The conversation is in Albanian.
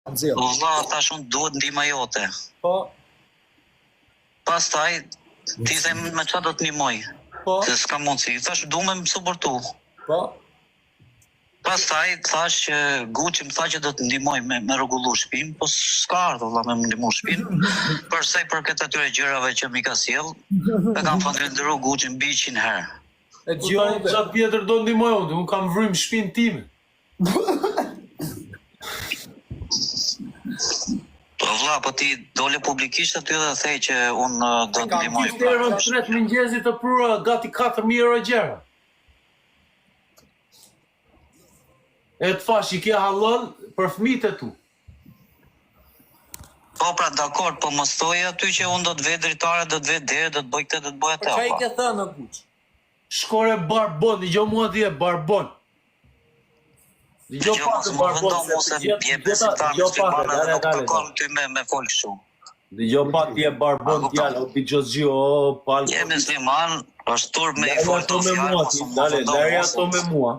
O vlla, tash unë duhet ndihma jote. Po. Pastaj ti them me çfarë do të ndihmoj? Po. Se s'ka mundsi. Thash du me më suportu. Po. Pastaj thash që Guçi më tha që do të ndihmoj me rregullu shtëpinë, po s'ka ardhur valla me ndihmu shtëpinë. Për sa i përket atyre gjërave që mi ka sjell, e kam falendëruar Guçin mbi 100 herë. E gjove. Çfarë tjetër do ndihmoj unë kam vrym shtëpinë time. Po vlla, po ti dole publikisht aty dhe thej që unë do të ndihmoj. Terën 3 mëngjesi të prura gati 4.000 euro gjera. E të fash i ke halal për fëmijët e tu. Po pra dakord, po mos thoj aty që unë do të vë dritare, do të vë deri, do të bëj këtë, do të bëj atë. Çfarë i ke thënë Guç? Shkore barbon, dëgjoj mua ti e barbon. Dëgjoj pak të barbon. Me fol kështu. Dëgjoj pak ti e barbon djalë, o ti Xhoxhi, o pal. Jemi musliman, është turp me i fol me mua, dale, lari ato me mua.